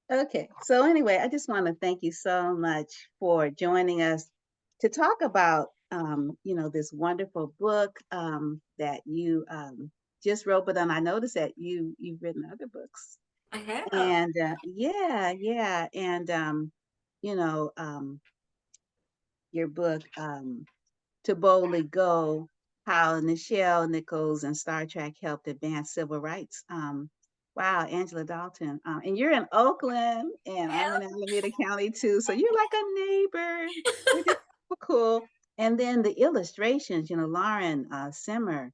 Okay. So anyway, I just want to thank you so much for joining us to talk about, this wonderful book that you just wrote. But then I noticed that you've written other books, I have. and yeah, yeah, and you know, your book "To Boldly Go: How Nichelle, Nichols, and Star Trek Helped Advance Civil Rights." Wow, Angela Dalton. And you're in Oakland, and I'm in Alameda County too. So you're like a neighbor, which is so cool. And then the illustrations, Lauren Simmer,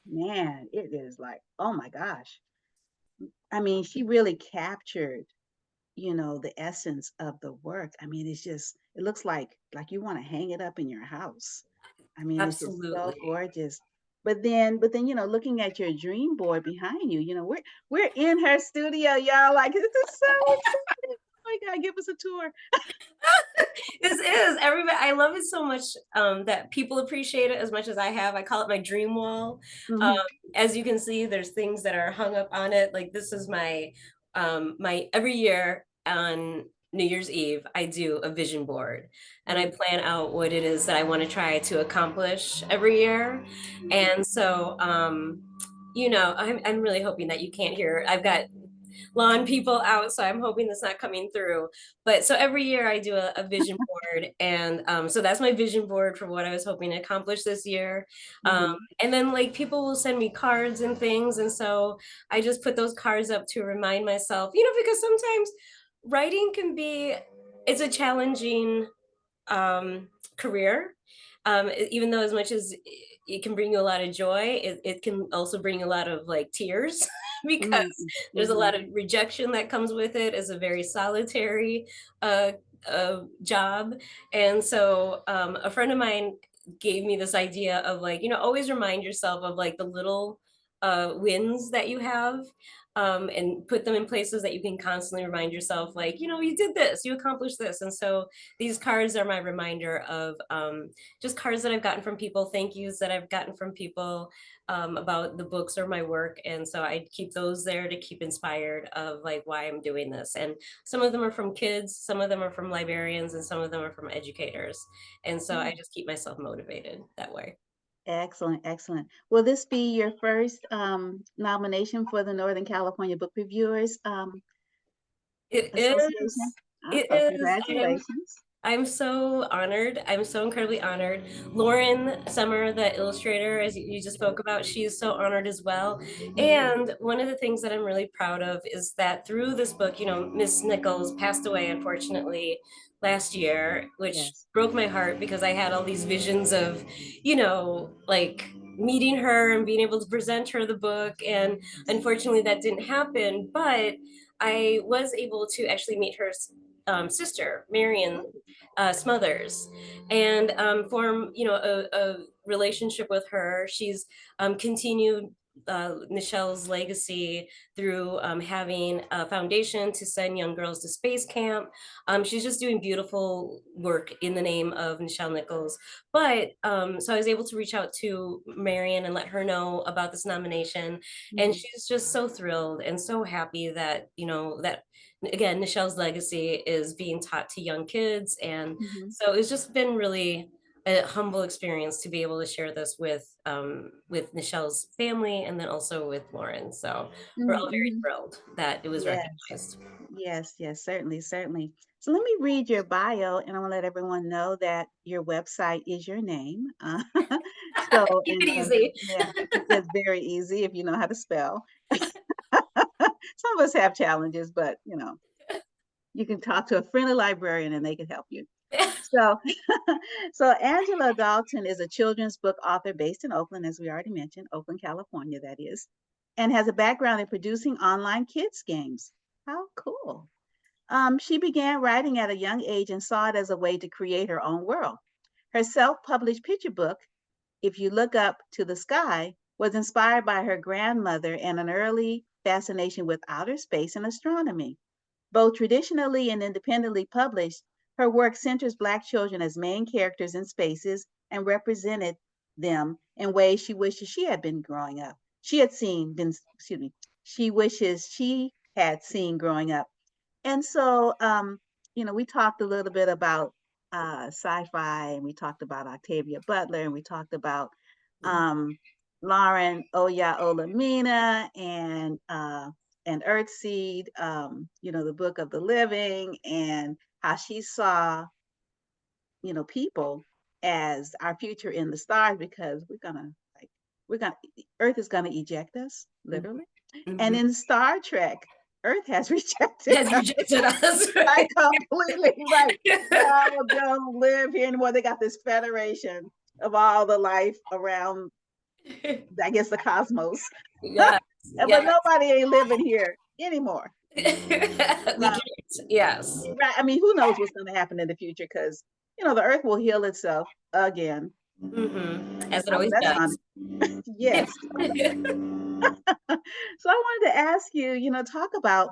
man, it is like, oh my gosh. I mean, she really captured, the essence of the work. I mean, it looks like you want to hang it up in your house. I mean, it's just so Absolutely. gorgeous. But then, looking at your dream board behind you, we're in her studio, y'all. Like, this is so exciting. Oh my God, give us a tour. This is everybody. I love it so much that people appreciate it as much as I have. I call it my dream wall. Um, Hmm. as you can see, there's things that are hung up on it. Like this is my every year on New Year's Eve, I do a vision board and I plan out what it is that I want to try to accomplish every year. Hmm. And so I'm really hoping that you can't hear. I've got lawn people out, so I'm hoping that's not coming through. But so every year I do a vision board, and so that's my vision board for what I was hoping to accomplish this year. Um, Hmm. and then like people will send me cards and things, and so I just put those cards up to remind myself, because sometimes writing can be it's a challenging career. Even though as much as it can bring you a lot of joy, it can also bring a lot of like tears because Hmm. there's a Hmm. lot of rejection that comes with it. It's a very solitary uh, job. And so a friend of mine gave me this idea of like, always remind yourself of like the little wins that you have, and put them in places that you can constantly remind yourself, like, you did this, you accomplished this. And so these cards are my reminder of just cards that I've gotten from people, thank yous that I've gotten from people about the books or my work. And so I keep those there to keep inspired of like why I'm doing this. And some of them are from kids, some of them are from librarians, and some of them are from educators. And so I just keep myself motivated that way. Excellent, excellent. Will this be your first nomination for the Northern California Book Reviewers It Association? is. It Oh, is. congratulations. I'm so honored. I'm so incredibly honored. Lauren Summer, the illustrator, as you just spoke about, she is so honored as well. And one of the things that I'm really proud of is that through this book, Miss Nichols passed away, unfortunately, last year, which Yes. broke my heart because I had all these visions of, like meeting her and being able to present her the book. And unfortunately, that didn't happen. But I was able to actually meet her sister, Marion Smothers, and form a relationship with her. She's continued Nichelle's legacy through having a foundation to send young girls to space camp. She's just doing beautiful work in the name of Nichelle Nichols. But so I was able to reach out to Marion and let her know about this nomination, and Mhm. she's just so thrilled and so happy that that again, Nichelle's legacy is being taught to young kids. And Mhm. so it's just been really a humble experience to be able to share this with Nichelle's family and then also with Lauren. So we're Mhm. all very Mhm. thrilled that it was Yes. recognized. Yes, yes, certainly, certainly. So let me read your bio, and I want to let everyone know that your website is your name. So, Keep it and easy. yeah, it's very easy if you know how to spell. Some of us have challenges, but you can talk to a friendly librarian and they can help you. So, so Angela Dalton is a children's book author based in Oakland, as we already mentioned, Oakland, California, that is, and has a background in producing online kids games. How cool! She began writing at a young age and saw it as a way to create her own world. Her self-published picture book, If You Look Up to the Sky, was inspired by her grandmother and an early fascination with outer space and astronomy. Both traditionally and independently published, her work centers Black children as main characters in spaces and represented them in ways she wishes she had been growing up. She had seen, been, excuse me, she wishes she had seen growing up. And so, we talked a little bit about sci-fi, and we talked about Octavia Butler, and we talked about Mhm. um, Lauren Oya Olamina and Earthseed, the Book of the Living, and how she saw, people as our future in the stars because we're gonna Earth is gonna eject us, Mhm. literally. And Mhm. in Star Trek, Earth has rejected Has us. rejected us, Right, right? completely right. Y'all don't live here anymore. They got this federation of all the life around, I guess, the cosmos. Yes, But yes. nobody ain't living here anymore. We Uh, can't. Yes. right. I mean, who knows what's going to happen in the future? Because the Earth will heal itself again. As it Oh, always that's does. on. Yes. So I wanted to ask you, talk about,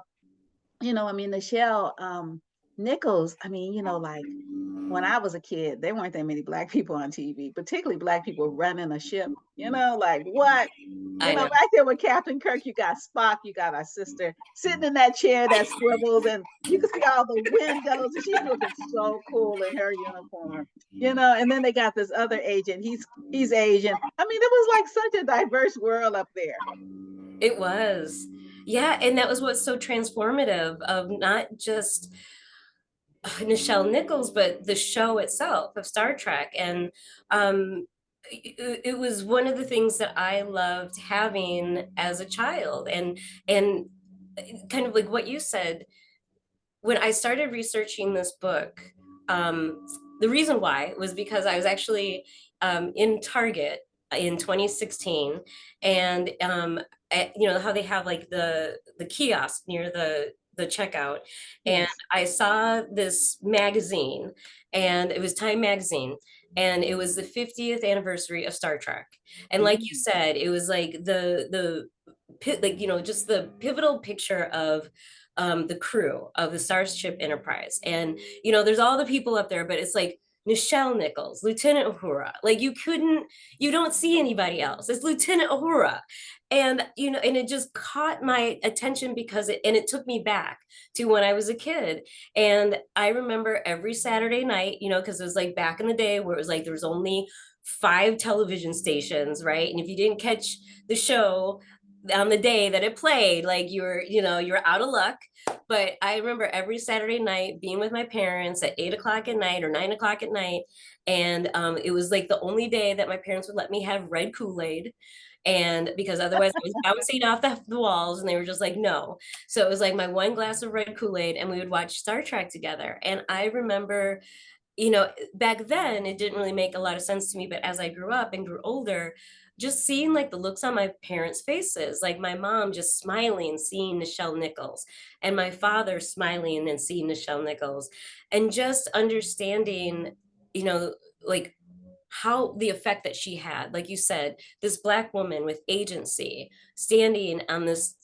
I mean, Nichelle, Nichols. I mean, like when I was a kid, there weren't that many black people on TV, particularly black people running a ship. Like what? I know. Right there with Captain Kirk, you got Spock, you got our sister sitting in that chair that swivels, and you can see all the windows, and she's looking so cool in her uniform. And then they got this other agent. He's Asian. I mean, it was like such a diverse world up there. It was. Yeah, and that was what's so transformative of not just Nichelle Nichols, but the show itself of Star Trek. And it was one of the things that I loved having as a child. And kind of like what you said, when I started researching this book, the reason why was because I was actually in Target in 2016, and how they have like the kiosk near the checkout, and Yes. I saw this magazine, and it was Time magazine, and it was the 50th anniversary of Star Trek, and like you Mm, said, it was like like just the pivotal picture of the crew of the Starship Enterprise. And, there's all the people up there, but it's like Nichelle Nichols, Lieutenant Uhura. Like you don't see anybody else. It's Lieutenant Uhura. And, and it just caught my attention because it took me back to when I was a kid. And I remember every Saturday night, because it was like back in the day where it was like there was only 5 television stations, right? And if you didn't catch the show on the day that it played, like you're out of luck. But I remember every Saturday night being with my parents at 8 o'clock at night or 9 o'clock at night, and it was like the only day that my parents would let me have red Kool-Aid, and because otherwise I was bouncing off the walls, and they were just like no. So it was like my one glass of red Kool-Aid, and we would watch Star Trek together. And I remember, back then it didn't really make a lot of sense to me, but as I grew up and grew older, just seeing like the looks on my parents' faces, like my mom just smiling, seeing Nichelle Nichols, and my father smiling and seeing Nichelle Nichols, and just understanding, you know, like how the effect that she had, like you said, this Black woman with agency standing on this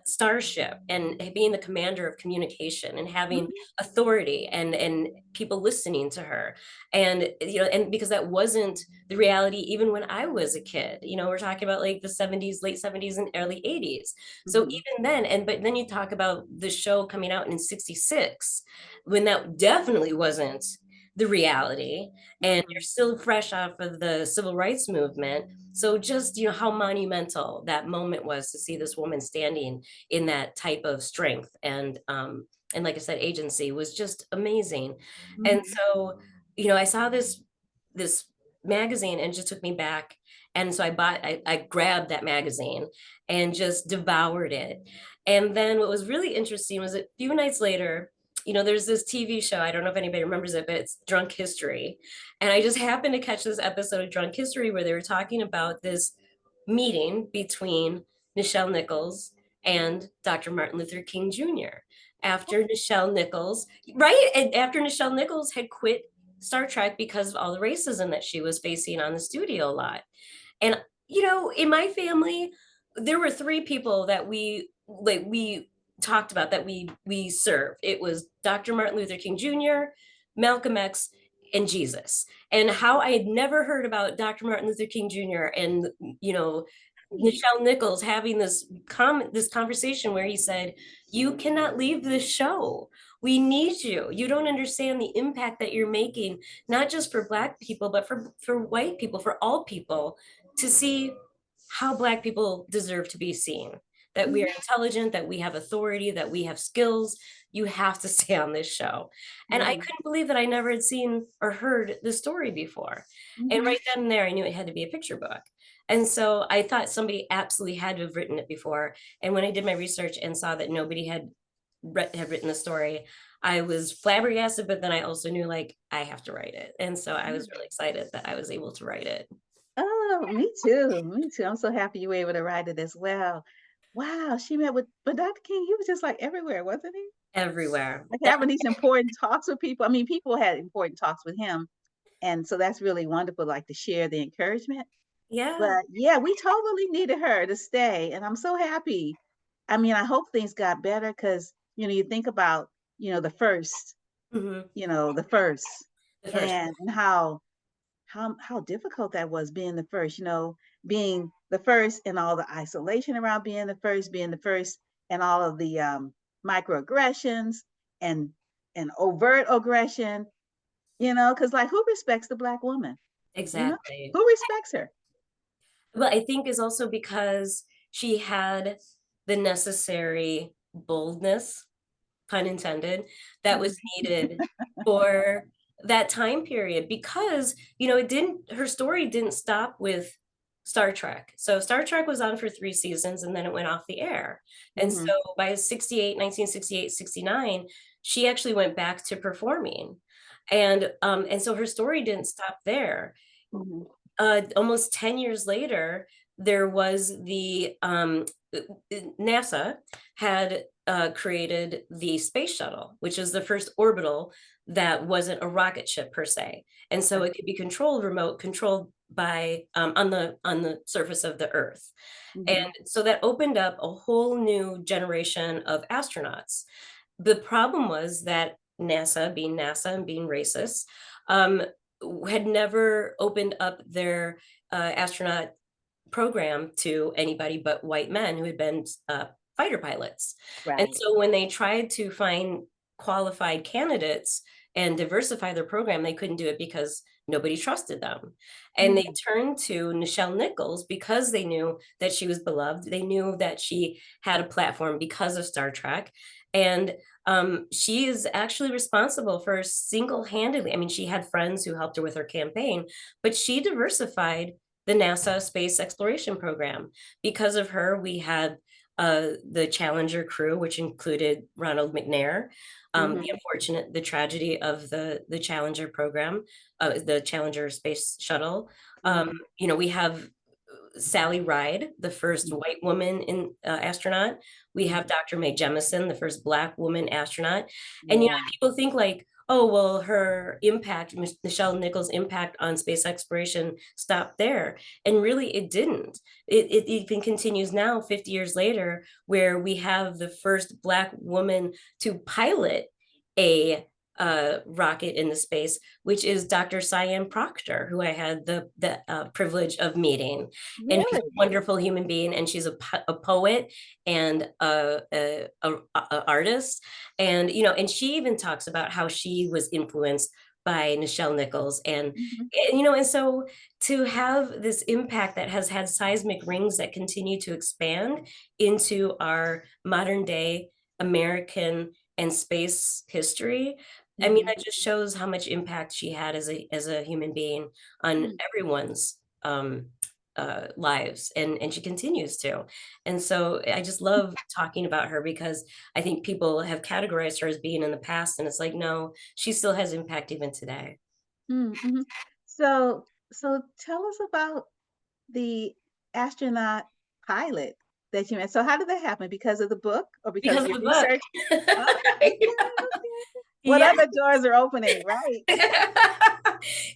starship and being the commander of communication and having mhm, authority and people listening to her. And and because that wasn't the reality even when I was a kid. We're talking about like the 70s, late 70s and early 80s. So mhm, even then, but then you talk about the show coming out in 66, when that definitely wasn't the reality, and you're mhm, still fresh off of the civil rights movement. So just how monumental that moment was to see this woman standing in that type of strength, and like I said, agency was just amazing. And mhm, so I saw this magazine, and it just took me back. And so I grabbed that magazine and just devoured it. And then what was really interesting was a few nights later, there's this TV show. I don't know if anybody remembers it, but it's Drunk History. And I just happened to catch this episode of Drunk History where they were talking about this meeting between Nichelle Nichols and Dr. Martin Luther King Jr. After Nichelle Nichols, right? And after Nichelle Nichols had quit Star Trek because of all the racism that she was facing on the studio lot. And in my family, there were 3 people that we talked about, that we served. It was Dr. Martin Luther King Jr., Malcolm X, and Jesus. And how I had never heard about Dr. Martin Luther King Jr. and you know Right. Nichelle Nichols having this conversation where he said, "You cannot leave this show. We need you. You don't understand the impact that you're making, not just for Black people, but for white people, for all people, to see how Black people deserve to be seen. That we are Mhm. intelligent, that we have authority, that we have skills. You have to stay on this show." And I Mhm. couldn't believe that I never had seen or heard the story before. And Mhm. right then and there, I knew it had to be a picture book. And so I thought somebody absolutely had to have written it before. And when I did my research and saw that nobody had written the story, I was flabbergasted, but then I also knew like I have to write it. And so I was Mhm. really excited that I was able to write it Oh, me too. Me too. I'm so happy you were able to write it as well. Wow, she met with but Dr. King, he was just like everywhere, wasn't he? everywhere. Like having these important talks with people. I mean, people had important talks with him, and so that's really wonderful, like to share the encouragement. Yeah. But yeah, we totally needed her to stay, and I'm so happy. I mean, I hope things got better because you think about the first, Mhm. the first, The first. and how difficult that was being the first, being the first and all the isolation around being the first and all of the microaggressions and overt aggression, because like who respects the black woman? You know, Exactly. who respects her? But I think is also because she had the necessary boldness, pun intended, that was Mhm. needed for that time period because, her story didn't stop with Star Trek. So Star Trek was on for 3 seasons and then it went off the air. And so Mhm. by 1968, 69, she actually went back to performing. And so her story didn't stop there. Mhm. Almost 10 years later, there was NASA had created the space shuttle, which is the first orbital that wasn't a rocket ship per se. And so Right. it could be remote controlled by on the surface of the Earth. And Mhm. so that opened up a whole new generation of astronauts. The problem was that NASA, being NASA and being racist, um, had never opened up their astronaut program to anybody but white men who had been fighter pilots. And Right. so when they tried to find qualified candidates and diversify their program, they couldn't do it because nobody trusted them. And they Mhm. turned to Nichelle Nichols because they knew that she was beloved. They knew that she had a platform because of Star Trek. And she is actually responsible for single-handedly, I mean, she had friends who helped her with her campaign, but she diversified the NASA space exploration program. Because of her, we had the Challenger crew, which included Ronald McNair. Mhm. The tragedy of the Challenger program, the Challenger space shuttle. Mhm. We have Sally Ride, the first Mhm. white woman in astronaut. We have Mhm. Dr. Mae Jemison, the first Black woman astronaut. And Yeah. people think like, oh, well, her impact, Nichelle Nichols' impact on space exploration stopped there. And really, it didn't. It even continues now, 50 years later, where we have the first Black woman to pilot a rocket into space, which is Dr. Cyan Proctor, who I had the privilege of meeting. And she's a Really? wonderful human being, and she's a poet and a artist. And she even talks about how she was influenced by Nichelle Nichols. Mhm. And so to have this impact that has had seismic rings that continue to expand into our modern day American and space history, I mean, Mhm. that just shows how much impact she had as a human being on Mm. everyone's lives, and she continues to. And so I just love talking about her because I think people have categorized her as being in the past, and it's like, no, she still has impact even today. Mm, mhm. So tell us about the astronaut pilot that you met. So how did that happen? Because of the book or because Because of of your the book. research? Oh, okay, okay. What Yeah. other doors are opening, right?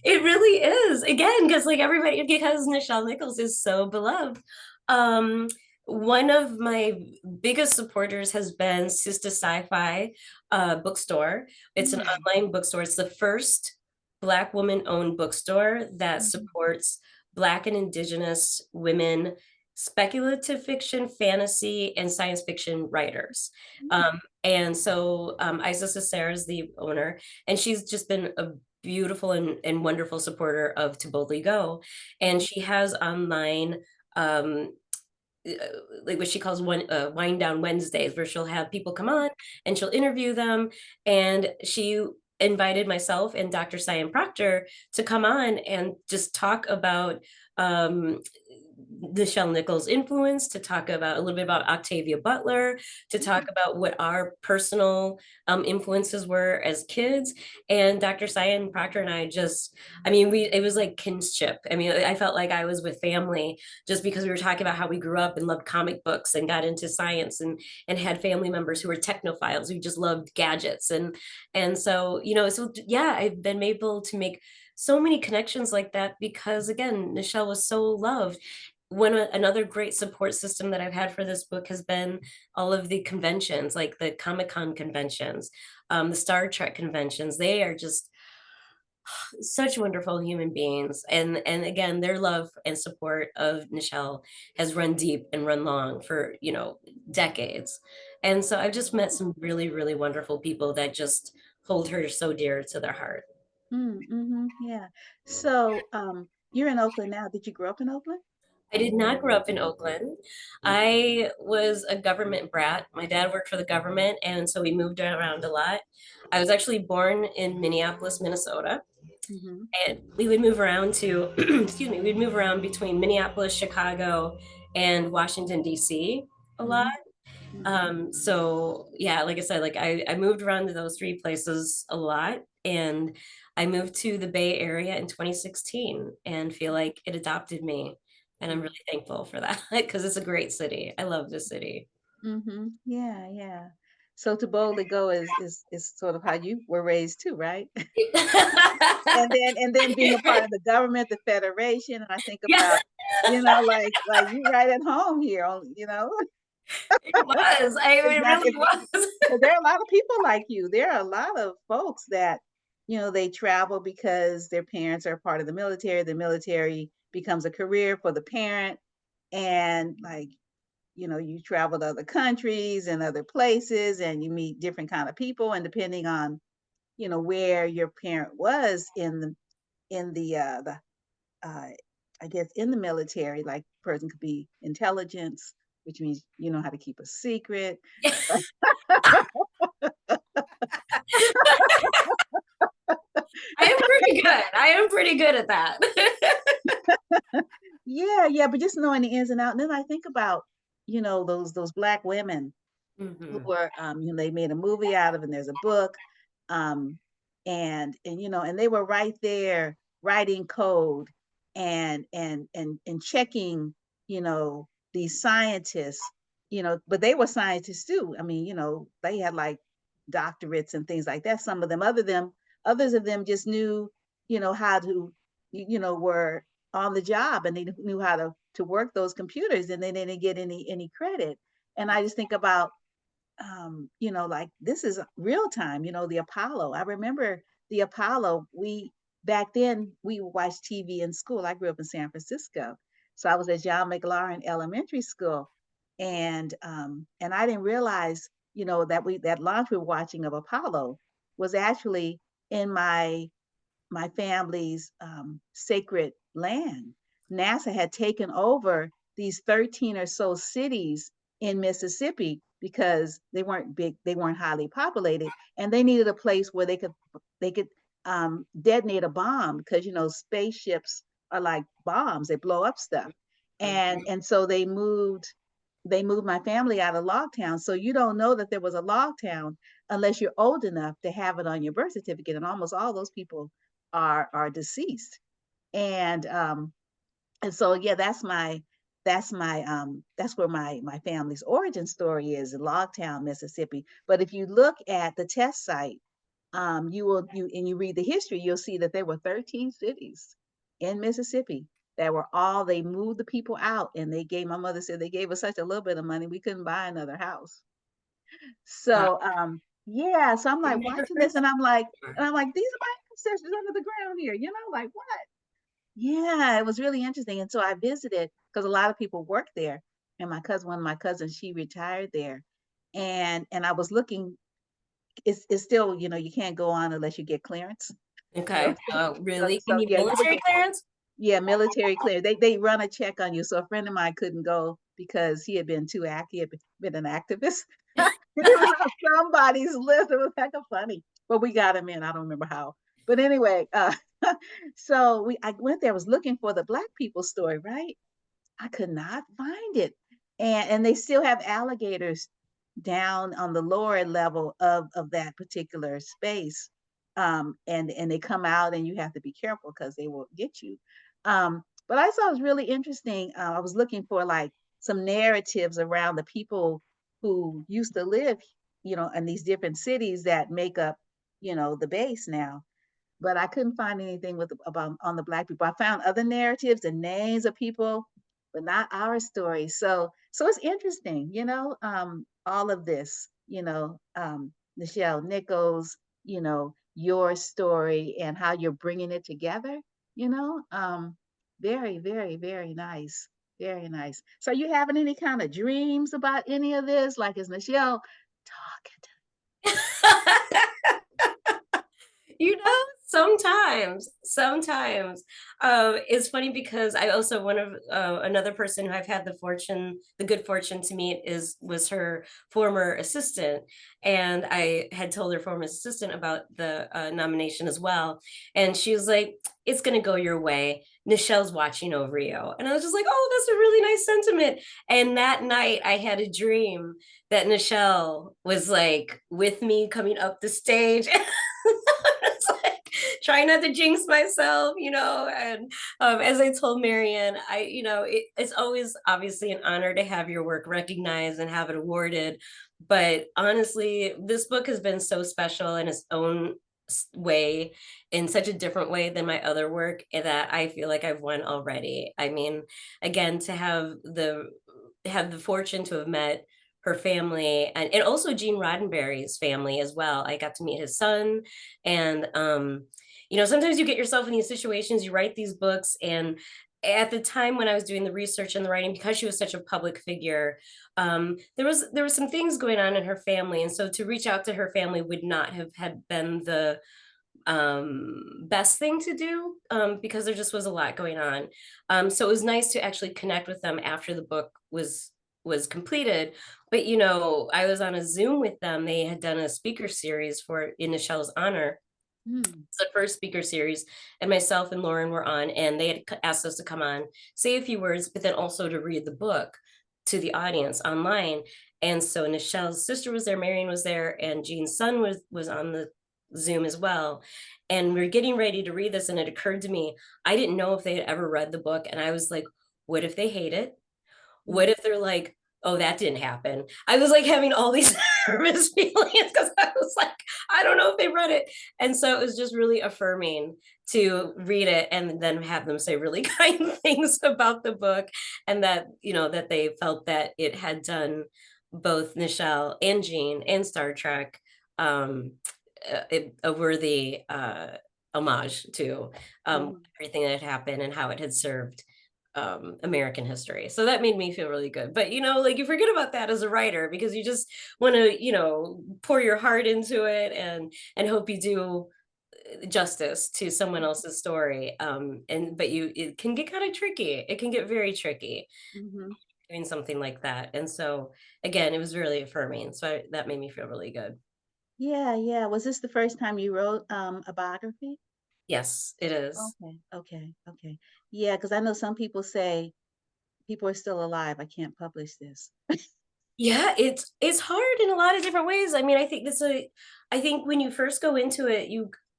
It really is. Again, because like everybody, because Nichelle Nichols is so beloved. Um, One of my biggest supporters has been Sista Sci-Fi bookstore. It's an Mm, online bookstore. It's the first Black woman-owned bookstore that mhm, supports Black and Indigenous women speculative fiction, fantasy, and science fiction writers. Mm, And so Isa Sarah is the owner, and she's just been a beautiful and wonderful supporter of To Boldly Go. And she has online um, uh, like what she calls wind down Wednesdays, where she'll have people come on and she'll interview them. And she invited myself and Dr. Cyan Proctor to come on and just talk about um, Nichelle Nichols' influence, to talk about a little bit about Octavia Butler, to talk mm, about what our personal influences were as kids. And Dr. Cyan Proctor and I just, I mean, it was like kinship. I mean, I felt like I was with family just because we were talking about how we grew up and loved comic books and got into science and had family members who were technophiles who just loved gadgets. And so, so yeah, I've been able to make so many connections like that because again, Nichelle was so loved. Another great support system that I've had for this book has been all of the conventions, like the Comic-Con conventions, the Star Trek conventions. They are just such wonderful human beings, and again, their love and support of Nichelle has run deep and run long for decades. And so I've just met some really, really wonderful people that just hold her so dear to their heart. yeah. So, you're in Oakland now. Did you grow up in Oakland? I did not grow up in Oakland. I was a government brat. My dad worked for the government, and so we moved around a lot. I was actually born in Minneapolis, Minnesota, Mm-hmm. and we would move around to, excuse me, we'd move around between Minneapolis, Chicago, and Washington, D.C. a lot. Mm-hmm. Mm-hmm. So yeah, like I said, like I moved around to those three places a lot, and I moved to the Bay Area in 2016 and feel like it adopted me. And I'm really thankful for that because it's a great city. I love this city. Mm-hmm. Yeah, yeah. So to boldly go is sort of how you were raised too, right? And then being a part of the government, the federation, and I think Yeah, about, like you right at home here on. it was. It's It not really it's was. But there are a lot of people like you. There are a lot of folks that, they travel because their parents are part of the military. The military becomes a career for the parent. And like, you travel to other countries and other places and you meet different kind of people. And depending on, where your parent was in the uh I guess in the military, like person could be intelligence, which means you know how to keep a secret. I am pretty good. I am pretty good at that. Yeah, yeah, but just knowing the ins and outs. And then I think about, those black women who Hmm. were, they made a movie out of, and there's a book, um, and they were right there writing code and checking, these scientists, but they were scientists too. I mean, they had like doctorates and things like that. Some of them, others of them just knew, how to, were on the job and they knew how to work those computers and they didn't get any credit. And I just think about like this is real time, the Apollo. I remember the Apollo. We back then we watched TV in school. I grew up in San Francisco. So I was at John McLaurin Elementary School. And I didn't realize, that launch we were watching of Apollo was actually in my family's sacred land. NASA had taken over these 13 or so cities in Mississippi because they weren't big, they weren't highly populated, and they needed a place where they could detonate a bomb because spaceships are like bombs; they blow up stuff, and so they moved my family out of Logtown. So you don't know that there was a Logtown unless you're old enough to have it on your birth certificate, and almost all those people are deceased. And um and so yeah, that's where my family's origin story is, in Logtown, Mississippi. But if you look at the test site, you read the history, you'll see that there were 13 cities in Mississippi that were all they moved the people out, and my mother said they gave us such a little bit of money we couldn't buy another house. Wow, So yeah, so I'm I've like never watching heard this, that before. and I'm like, these are my ancestors under the ground here, like what? Yeah, it was really interesting. And so I visited. because a lot of people work there. And one of my cousins, she retired there, and I was looking. It's still, you can't go on unless you get clearance. So Okay. Oh, so really? You so need yeah, you would military get, clearance? yeah, military clear. They run a check on you. So a friend of mine couldn't go because he had been too act he had been an activist. He was on somebody's list. It was kind of funny, but we got him in. I don't remember how. But anyway, so I went there. I was looking for the Black people story, right? I could not find it. And they still have alligators down on the lower level of that particular space. And they come out and you have to be careful because they will get you. But I thought it was really interesting. I was looking for like some narratives around the people who used to live, in these different cities that make up, the base now, but I couldn't find anything about on the Black people. I found other narratives and names of people, but not our story. So it's interesting, all of this, Nichelle Nichols, your story and how you're bringing it together, you know. Very, very, very nice. Very nice. So you having any kind of dreams about any of this? Like, is Nichelle talking to You know, sometimes. It's funny because I also one of another person who I've had the good fortune to meet was her former assistant, and I had told her former assistant about the nomination as well, and she was like, "It's gonna go your way. Nichelle's watching over you," and I was just like, "Oh, that's a really nice sentiment." And that night, I had a dream that Nichelle was like with me coming up the stage. It's like trying not to jinx myself, and as I told Marianne, it's always obviously an honor to have your work recognized and have it awarded. But honestly, this book has been so special in its own way, in such a different way than my other work, that I feel like I've won already. I mean, again, to have the fortune to have met her family, and also Gene Roddenberry's family as well. I got to meet his son. And sometimes you get yourself in these situations, you write these books, and at the time when I was doing the research and the writing, because she was such a public figure, there was some things going on in her family, and so to reach out to her family would not have had been the best thing to do, because there just was a lot going on. So it was nice to actually connect with them after the book was completed. But I was on a Zoom with them. They had done a speaker series in Nichelle's honor. Hmm. It's the first speaker series, and myself and Lauren were on, and they had asked us to come on, say a few words, but then also to read the book to the audience online. And so Nichelle's sister was there, Marion was there, and Jean's son was on the Zoom as well. And we were getting ready to read this, and it occurred to me, I didn't know if they had ever read the book, and I was like, what if they hate it? What Hmm. if they're like, "Oh, that didn't happen?" I was like having all these nervous feelings because I was like, I don't know if they read it. And so it was just really affirming to read it and then have them say really kind things about the book, and that they felt that it had done both Nichelle and Jean and Star Trek um, a worthy homage to Hmm. everything that had happened and how it had served American history. So that made me feel really good. But like you forget about that as a writer because you just want to, pour your heart into it and hope you do justice to someone else's story. And but it can get kind of tricky. It can get very tricky Hmm. doing something like that. And so again, it was really affirming. So that made me feel really good. Yeah, yeah. Was this the first time you wrote a biography? Yes, it is. Okay, okay, okay. Yeah, because I know some people say people are still alive. I can't publish this. Yeah, it's hard in a lot of different ways. I mean, I think when you first go into it,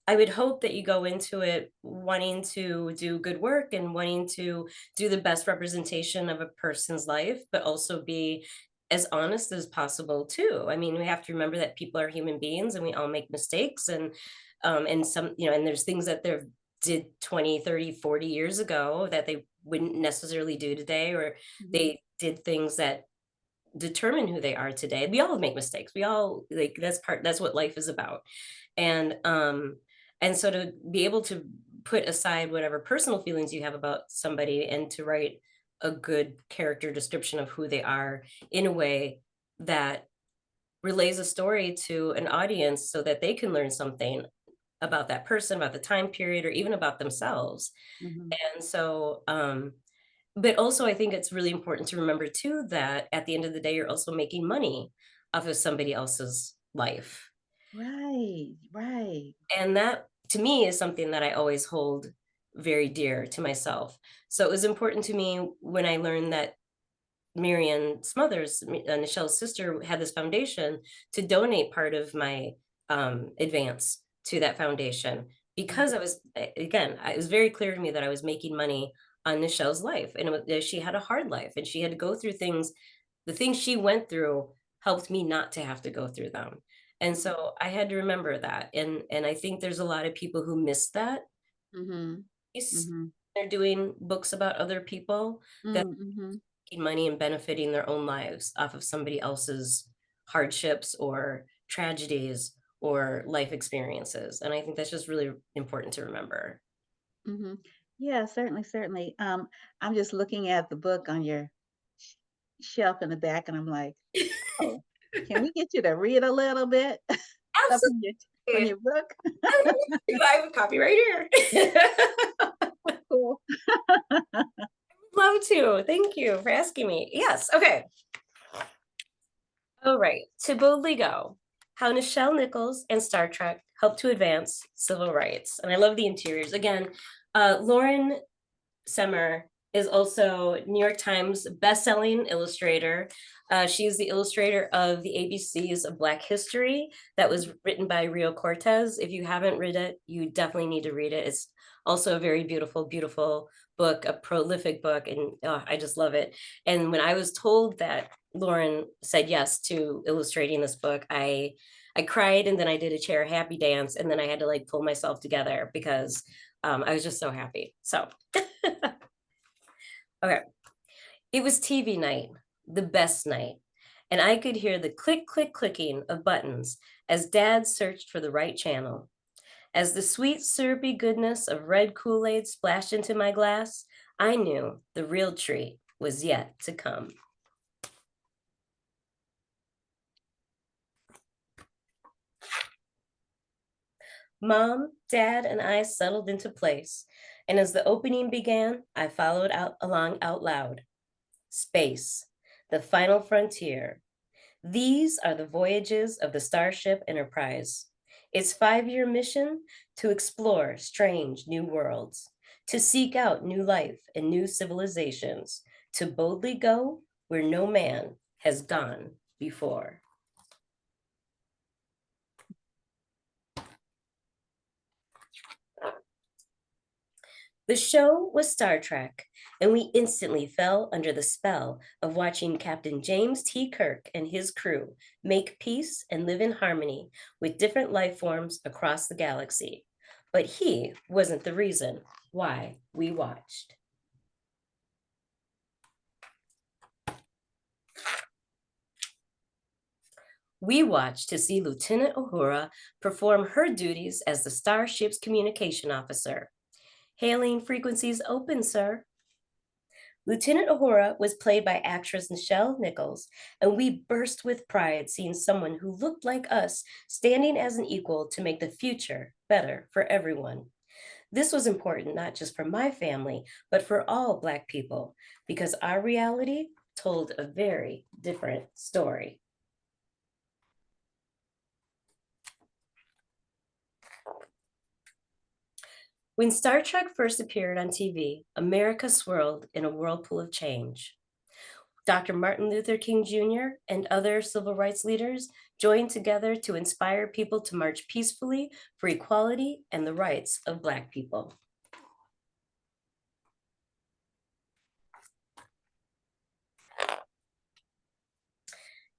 I would hope that you go into it wanting to do good work and wanting to do the best representation of a person's life, but also be as honest as possible too. I mean, we have to remember that people are human beings and we all make mistakes, and and there's things that they did 20, 30, 40 years ago that they wouldn't necessarily do today, or Mhm, they did things that determine who they are today. We all make mistakes. We all like that's what life is about. And so to be able to put aside whatever personal feelings you have about somebody and to write a good character description of who they are in a way that relays a story to an audience so that they can learn something about that person, about the time period, or even about themselves. Mhm. And so, but also I think it's really important to remember too that at the end of the day, you're also making money off of somebody else's life. Right, right. And that to me is something that I always hold very dear to myself. So it was important to me when I learned that Marianne Smothers, Nichelle's sister, had this foundation to donate part of my advance to that foundation Mhm, because I was, again, it was very clear to me that I was making money on Nichelle's life, and she had a hard life, and she had to go through things. The things she went through helped me not to have to go through them, and mhm, so I had to remember that, and I think there's a lot of people who miss that mhm, piece. mhm, They're doing books about other people that mhm, making money and benefiting their own lives off of somebody else's hardships or tragedies or life experiences. And I think that's just really important to remember. mhm. Yeah, certainly, certainly. I'm just looking at the book on your sh shelf in the back, and I'm like, "Oh, can we get you to read a little bit up from Absolutely. your book?" I have a copy right here. Cool. Love to. Thank you for asking me. Yes. Okay. All right. To boldly go. How Nichelle Nichols and Star Trek helped to advance civil rights. And I love the interiors. Again, Lauren Semmer is also New York Times bestselling illustrator. She's the illustrator of the ABC's Black History that was written by Rio Cortez. If you haven't read it, you definitely need to read it. It's also a very beautiful, beautiful book, a prolific book, and I just love it. And when I was told that Lauren said yes to illustrating this book, I cried and then I did a chair happy dance and then I had to like pull myself together because I was just so happy. So okay. It was TV night, the best night, and I could hear the click, click, clicking of buttons as Dad searched for the right channel. As the sweet, syrupy goodness of red Kool Aid splashed into my glass, I knew the real treat was yet to come. Mom, Dad, and I settled into place, and as the opening began, I followed out along out loud. Space, the final frontier. These are the voyages of the Starship Enterprise. Its 5 year mission to explore strange new worlds, to seek out new life and new civilizations, to boldly go where no man has gone before. The show was Star Trek, and we instantly fell under the spell of watching Captain James T. Kirk and his crew make peace and live in harmony with different life forms across the galaxy. But he wasn't the reason why we watched. We watched to see Lieutenant Uhura perform her duties as the starship's communication officer. Hailing frequencies open, sir. Lieutenant Uhura was played by actress Nichelle Nichols, and we burst with pride seeing someone who looked like us standing as an equal to make the future better for everyone. This was important not just for my family, but for all Black people, because our reality told a very different story. When Star Trek first appeared on TV, America swirled in a whirlpool of change. Dr. Martin Luther King Jr. and other civil rights leaders joined together to inspire people to march peacefully for equality and the rights of Black people.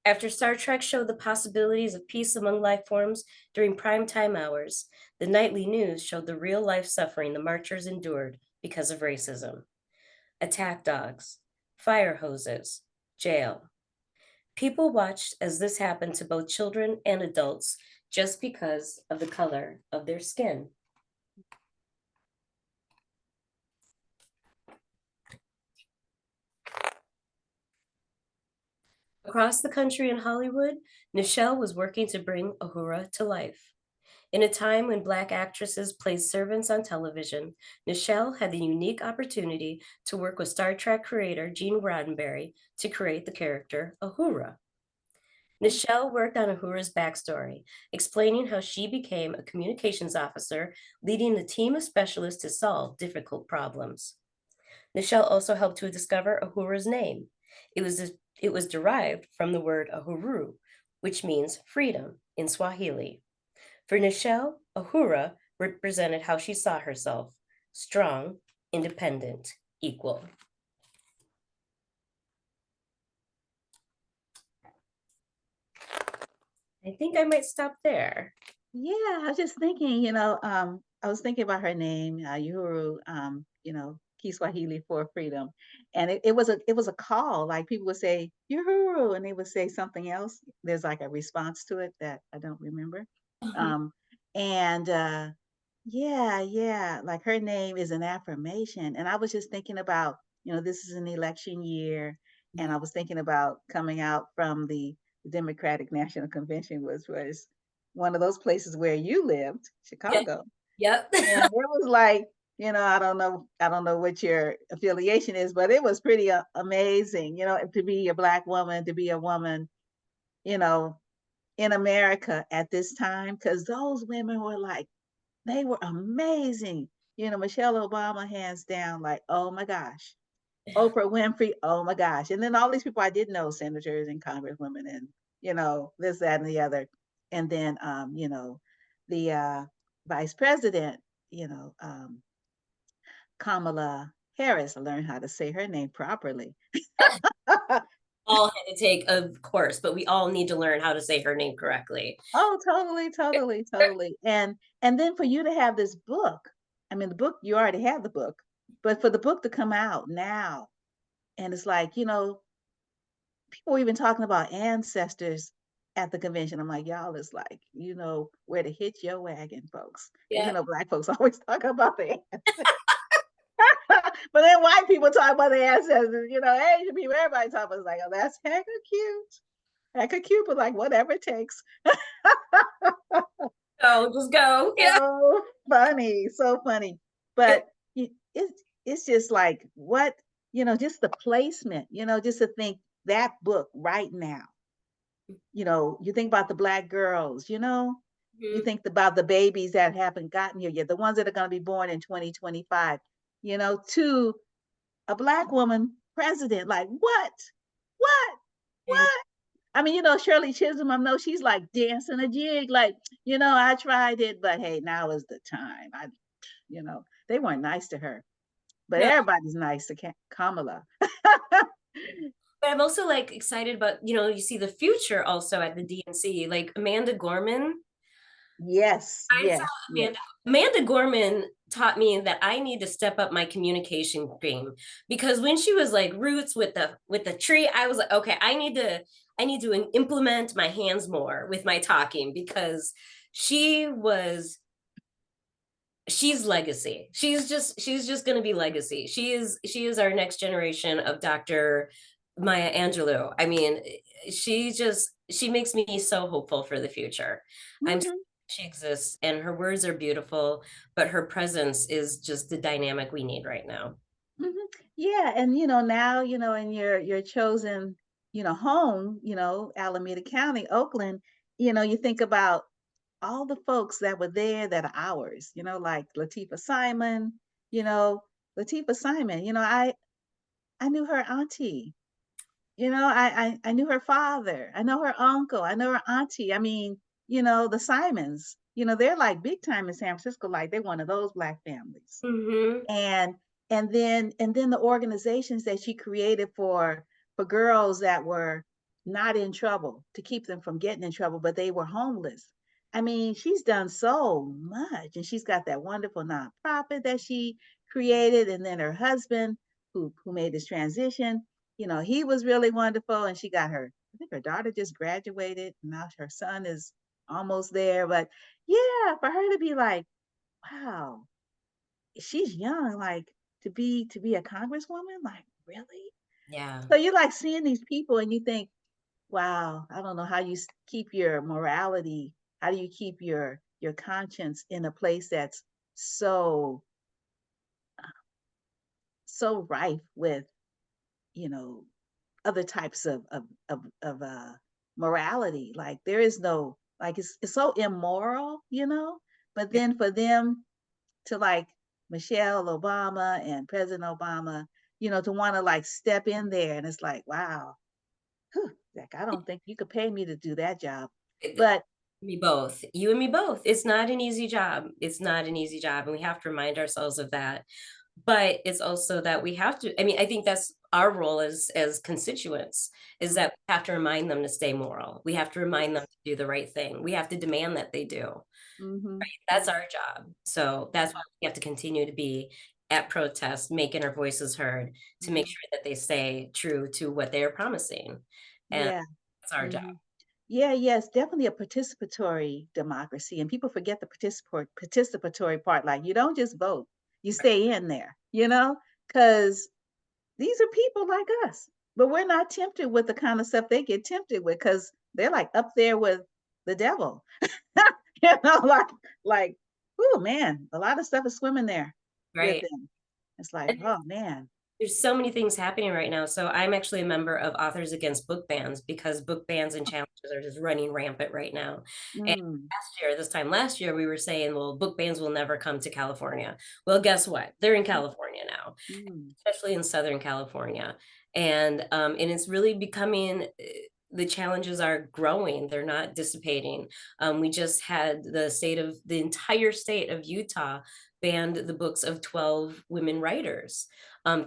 After Star Trek showed the possibilities of peace among life forms during prime time hours, the nightly news showed the real life suffering the marchers endured because of racism. Attack dogs, fire hoses, jail. People watched as this happened to both children and adults just because of the color of their skin. Across the country in Hollywood, Nichelle was working to bring Uhura to life. In a time when Black actresses played servants on television, Nichelle had the unique opportunity to work with Star Trek creator Gene Roddenberry to create the character Uhura. Nichelle worked on Uhura's backstory, explaining how she became a communications officer, leading a team of specialists to solve difficult problems. Nichelle also helped to discover Uhura's name. It was derived from the word Uhuru, which means freedom in Swahili. For Nichelle, Uhura represented how she saw herself: strong, independent, equal. I think I might stop there. Yeah, I was just thinking, I was thinking about her name, Uhuru, Kiswahili for freedom. And it was a call. Like people would say, Uhuru, and they would say something else. There's like a response to it that I don't remember. Um, and yeah, yeah, like her name is an affirmation. And I was just thinking about, this is an election year, and I was thinking about coming out from the Democratic National Convention, which was one of those places where you lived, Yeah. Chicago. Yep. And it was like, I don't know what your affiliation is, but it was pretty amazing, to be a Black woman, to be a woman, you know, in America at this time, because those women were like, they were amazing. Michelle Obama, hands down, like, oh my gosh. Oprah Winfrey, oh my gosh. And then all these people I did know, senators and congresswomen and, this, that, and the other. And then, the vice president, Kamala Harris, I learned how to say her name properly. All had to take a course, but we all need to learn how to say her name correctly. Oh, totally, totally, totally. And then for you to have this book, I mean, the book, you already have the book, but for the book to come out now, and it's like, people were even talking about ancestors at the convention. I'm like, y'all is like, where to hitch your wagon, folks. Because Yeah. Black folks always talk about the ancestors. But then white people talk about the ancestors, Asian people, everybody talk about it's like, oh, that's hecka cute. Hecka cute, but like whatever it takes. Go, just go. Yeah. So funny, so funny. But it's just like what, just the placement, just to think that book right now. You think about the Black girls, you Mhm. think about the babies that haven't gotten here yet, the ones that are going to be born in 2025, to a Black woman president. Like, what? What? And What? I mean, Shirley Chisholm, I know she's like dancing a jig, like, I tried it, but hey, now is the time. They weren't nice to her, but no, everybody's nice to Kamala. but I'm also like excited about, you see the future also at the DNC, like Amanda Gorman. Yes, I saw yes, yes. Amanda Gorman taught me that I need to step up my communication game, because when she was like roots with the tree, I was like, okay, I need to implement my hands more with my talking, because she was she's legacy. She's just going to be legacy. She is our next generation of Dr. Maya Angelou. I mean, she makes me so hopeful for the future. I'm so Hmm. glad she exists, and her words are beautiful, but her presence is just the dynamic we need right now. Hmm. Yeah, and now, in your chosen, home, Alameda County, Oakland, you think about all the folks that were there that are ours, like Latifah Simon, you know, Latifah Simon, I knew her auntie, I knew her father, I know her uncle, I know her auntie. I mean, the Simons, they're like big time in San Francisco, like they're one of those Black families. Mm-hmm. And and then the organizations that she created for girls that were not in trouble, to keep them from getting in trouble, but they were homeless. I mean, she's done so much, and she's got that wonderful nonprofit that she created. And then her husband, who made this transition, he was really wonderful. And she got her, I think her daughter just graduated, and now her son is almost there. But yeah, for her to be like, wow, she's young, like, to be a congresswoman, like, really? Yeah. So you like seeing these people and you think, wow, I don't know how you keep your morality. How do you keep your conscience in a place that's so so rife with, you know, other types of morality. Like there is no like it's so immoral, you know. But then for them to like Michelle Obama and President Obama, you know, to want to like step in there, and it's like, wow, whew, like I don't think you could pay me to do that job. It- But Me both. You and me both. It's not an easy job. It's not an easy job. And we have to remind ourselves of that. But it's also that we have to, I mean, I think that's our role as constituents, is that we have to remind them to stay moral. We have to remind them yes, to do the right thing. We have to demand that they do. mm-hmm, That's mm-hmm, our job. So that's why we have to continue to be at protests, making our voices heard to make mm-hmm. sure that they stay true to what they are promising. And Yeah. that's our job. Mm-hmm. Yeah, yes, definitely a participatory democracy. And people forget the participatory part. Like you don't just vote, you stay in there, you know, because these are people like us. But we're not tempted with the kind of stuff they get tempted with because they're like up there with the devil. you know, like, oh man, a lot of stuff is swimming there with Right. them. It's like, oh man. There's so many things happening right now. So I'm actually a member of Authors Against Book Bans because book bans and challenges are just running rampant right now. And Mm, this time last year, we were saying, well, book bans will never come to California. Well, guess what? They're in California now, mm, especially in Southern California. And it's really becoming the challenges are growing, they're not dissipating. We just had the entire state of Utah banned the books of 12 women writers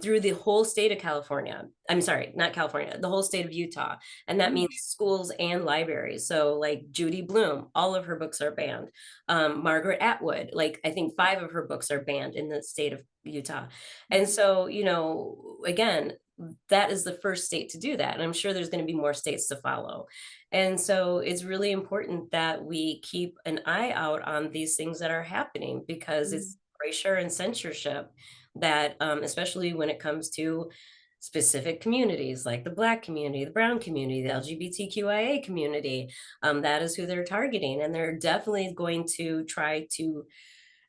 through the whole state of California. I'm sorry, not California, the whole state of Utah. And that mm, means schools and libraries. So, like Judy Blume, all of her books are banned. Margaret Atwood, like I think five of her books are banned in the state of Utah. And so, again, that is the first state to do that. And I'm sure there's going to be more states to follow. And so it's really important that we keep an eye out on these things that are happening because mm, it's erasure and censorship that, especially when it comes to specific communities like the Black community, the Brown community, the LGBTQIA community, that is who they're targeting. And they're definitely going to try to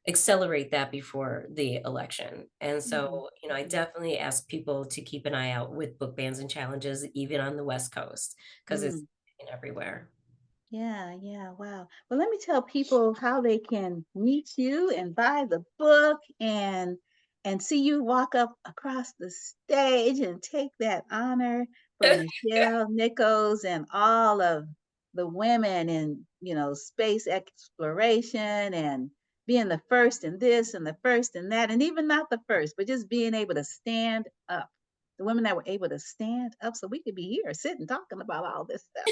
accelerate that before the election. And mm, so, I mhm, definitely ask people to keep an eye out with book bans and challenges, even on the West Coast, because it's mm. everywhere. Yeah, yeah, wow. Well, let me tell people how they can meet you and buy the book and see you walk up across the stage and take that honor for Nichelle Nichols and all of the women in, you know, space exploration and being the first in this and the first in that, and even not the first, but just being able to stand up. The women that were able to stand up so we could be here sitting talking about all this stuff.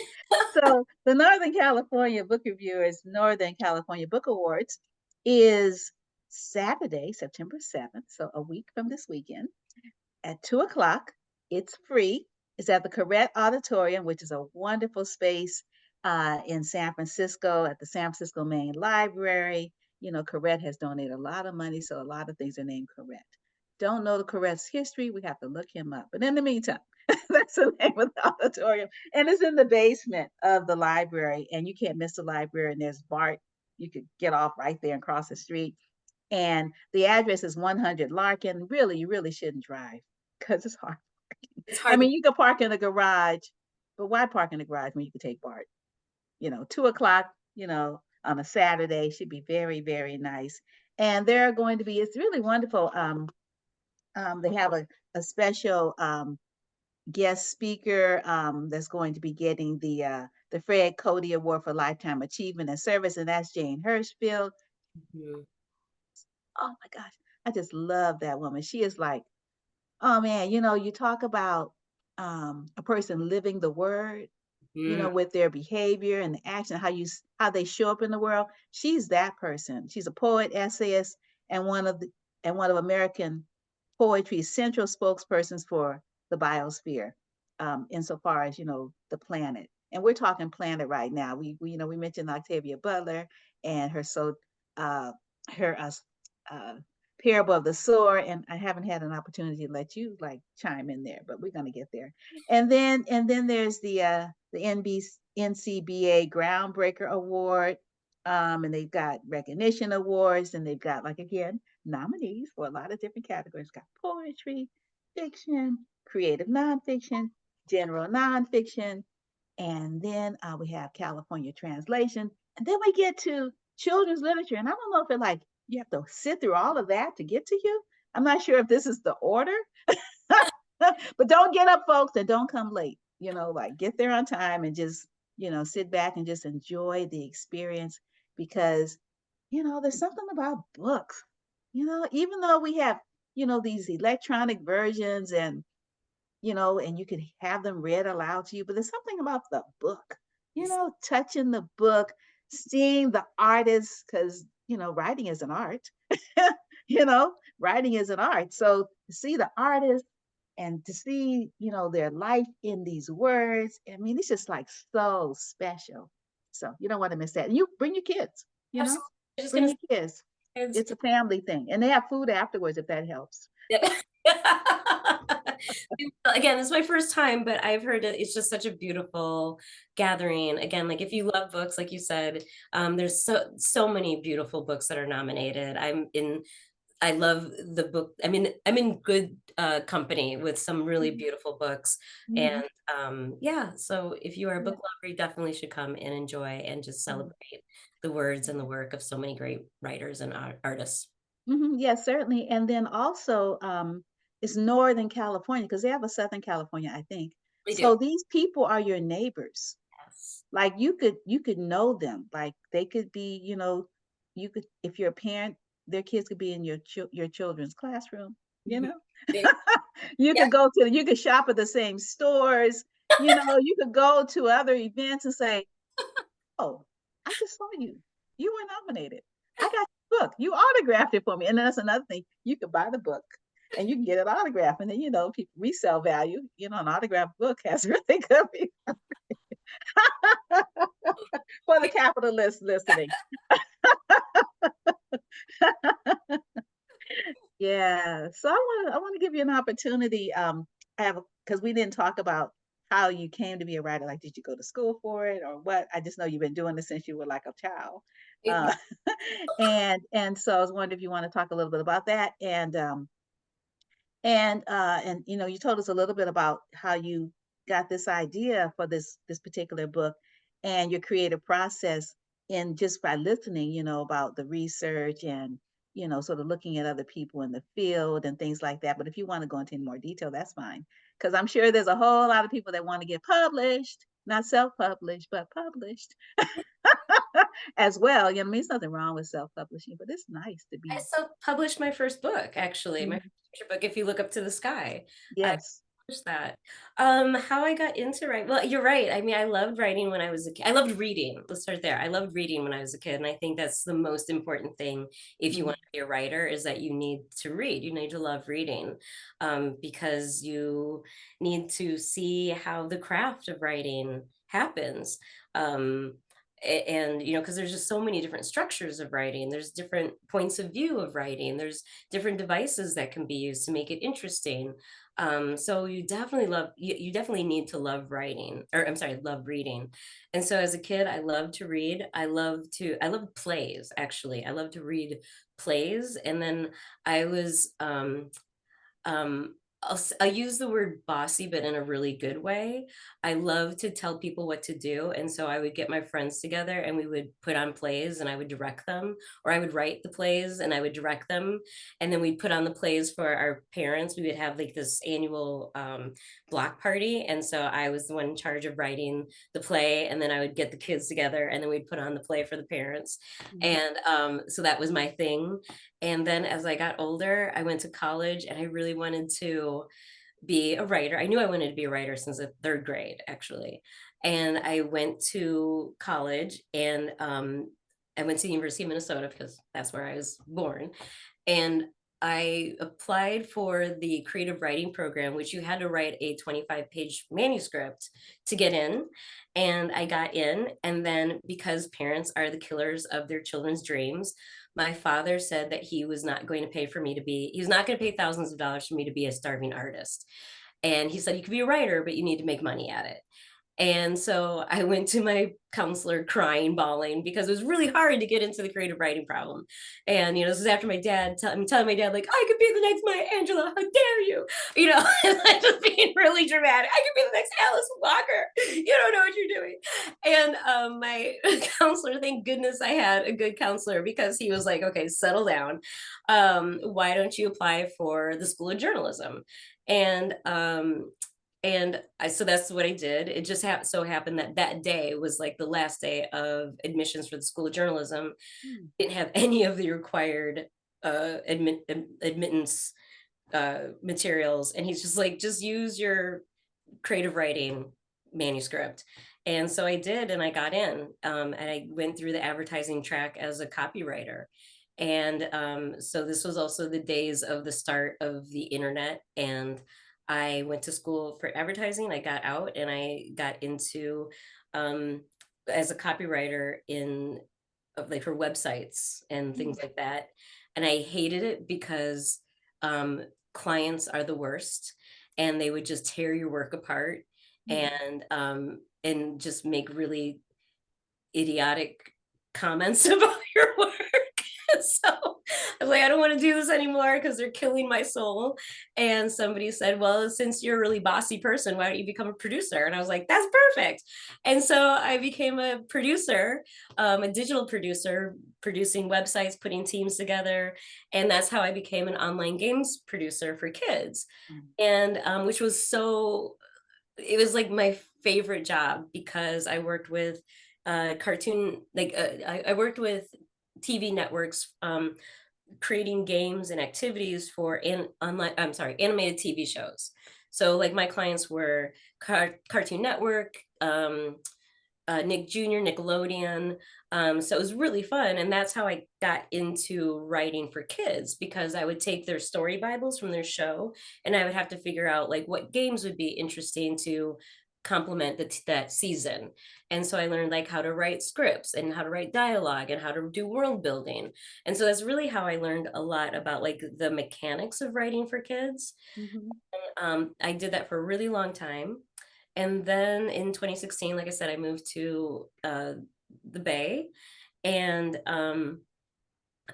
So the Northern California Book Reviewers Northern California Book Awards is Saturday, September 7th, so a week from this weekend at 2 o'clock. It's free. It's at the Koret Auditorium, which is a wonderful space in San Francisco at the San Francisco Main Library. You know, Koret has donated a lot of money, so a lot of things are named Koret. Don't know the Koret's history, we have to look him up. But in the meantime, that's the name of the auditorium. And it's in the basement of the library, and you can't miss the library. And there's BART. You could get off right there and cross the street. And the address is 100 Larkin. Really, you really shouldn't drive because it's hard. It's I hard to mean, you could park in the garage, but why park in the garage when you could take BART? You know, 2 o'clock, you know, on a Saturday should be very, very nice. And they're going to be, it's really wonderful. They have a special guest speaker that's going to be getting the Fred Cody Award for Lifetime Achievement and Service, and that's Jane Hirschfield. Mhm. Oh my gosh, I just love that woman. She is like, oh man, you know, you talk about a person living the word, you Mhm. know, with their behavior and the action, how they show up in the world. She's that person. She's a poet, essayist, and one of American poetry's central spokespersons for the biosphere, insofar as you know the planet. And we're talking planet right now. We you know we mentioned Octavia Butler and uh, her Parable of the Sower, and I haven't had an opportunity to let you like chime in there, but we're gonna get there. And then there's the NCBA Groundbreaker Award, and they've got recognition awards, and they've got like again nominees for a lot of different categories. Got poetry, fiction, creative nonfiction, general nonfiction, and then we have California translation, and then we get to children's literature. And I don't know if it like you have to sit through all of that to get to you. I'm not sure if this is the order, but don't get up, folks, and don't come late. Like get there on time and just sit back and just enjoy the experience because there's something about books. Even though we have these electronic versions and you could have them read aloud to you, but there's something about the book, touching the book, seeing the artist, because, writing is an art, you know, writing is an art. So to see the artist and to see, their life in these words, I mean, it's just like so special. So you don't want to miss that. And you bring your kids, Absolutely. I'm just bring gonna your kids. say it's It's a family thing. And they have food afterwards if that helps. yeah. Again, this is my first time, but I've heard it's just such a beautiful gathering. Again, like if you love books, like you said, there's so many beautiful books that are nominated. I love the book. I mean, I'm in good company with some really Mhm. beautiful books. Mhm. And yeah, so if you are a Yeah. book lover, you definitely should come and enjoy and just Mhm. celebrate the words and the work of so many great writers and artists. Yes, certainly. And then also, it's Northern California because they have a Southern California, I think. We do. So these people are your neighbors. Yes. Like you could know them. Like they could be, you could if you're a parent, their kids could be in your children's classroom. You Mhm. know, They- you yeah. could you could shop at the same stores. You could go to other events and say, "Oh, I just saw you. You were nominated. I got your book. You autographed it for me." And then that's another thing. You could buy the book and you can get it autographed. And then, people resale value. An autographed book has really good for the capitalists listening. Yeah. So I want to give you an opportunity. I have because we didn't talk about how you came to be a writer. Like, did you go to school for it or what? I just know you've been doing this since you were like a child. Uh, and so I was wondering if you want to talk a little bit about that. And you told us a little bit about how you got this idea for this particular book and your creative process in just by listening, about the research and sort of looking at other people in the field and things like that. But if you want to go into any more detail, that's fine. Because I'm sure there's a whole lot of people that want to get published, not self-published, but published as well. There's nothing wrong with self-publishing, but it's nice to I be. self-published my first book, actually, my Mhm. first picture book, If You Look Up to the Sky. I Yes. published that. How I got into writing, well, you're right. I mean, I loved writing when I was a kid. I loved reading. Let's start there. I loved reading when I was a kid, and I think that's the most important thing if you Mhm. want to be a writer is that you need to read. You need to love reading, because you need to see how the craft of writing happens. Um, and because there's just so many different structures of writing, there's different points of view of writing, there's different devices that can be used to make it interesting. So you definitely need to love writing, or I'm sorry, love reading. And so as a kid, I loved to read. I loved plays, actually. I love to read plays. And then I was um I'll use the word bossy, but in a really good way. I love to tell people what to do. And so I would get my friends together and we would put on plays and I would direct them, or I would write the plays and I would direct them. And then we'd put on the plays for our parents. We would have like this annual block party. And so I was the one in charge of writing the play. And then I would get the kids together and then we'd put on the play for the parents. Mhm. And so that was my thing. And then as I got older, I went to college and I really wanted to be a writer. I knew I wanted to be a writer since the third grade, actually. And I went to college and I went to the University of Minnesota because that's where I was born. And I applied for the creative writing program, which you had to write a 25-page manuscript to get in. And I got in. And then, because parents are the killers of their children's dreams, my father said that he was not going to pay for me to be, he was not going to pay thousands of dollars for me to be a starving artist. And he said, you could be a writer, but you need to make money at it. And so I went to my counselor crying, bawling, because it was really hard to get into the creative writing problem. And, this is after my dad, telling my dad, like, I could be the next Maya Angelou. How dare you? And I just being really dramatic. I could be the next Alice Walker. You don't know what you're doing. And my counselor, thank goodness I had a good counselor, because he was like, okay, settle down. Why don't you apply for the School of Journalism? And so that's what I did. It just so happened that that day was like the last day of admissions for the School of Journalism. Mm. Didn't have any of the required admittance materials, and he's just like, just use your creative writing manuscript. And so I did, and I got in, and I went through the advertising track as a copywriter. And so this was also the days of the start of the internet, and I went to school for advertising. I got out and I got into um, as a copywriter in like for websites and things Mm. like that. And I hated it because um, clients are the worst, and they would just tear your work apart, Mm. and just make really idiotic comments about your work. So I was like, I don't want to do this anymore because they're killing my soul. And somebody said, well, since you're a really bossy person, why don't you become a producer? And I was like, that's perfect. And so I became a producer, a digital producer, producing websites, putting teams together. And that's how I became an online games producer for kids. Mm. And which was it was like my favorite job, because I worked with cartoon, like I worked with TV networks, creating games and activities for animated TV shows. So like my clients were Cartoon Network, Nick Jr., Nickelodeon. So it was really fun. And that's how I got into writing for kids, because I would take their story Bibles from their show, and I would have to figure out like what games would be interesting to complement that season. And so I learned like how to write scripts and how to write dialogue and how to do world building. And so that's really how I learned a lot about like the mechanics of writing for kids. Mhm. I did that for a really long time. And then in 2016, like I said, I moved to the Bay, and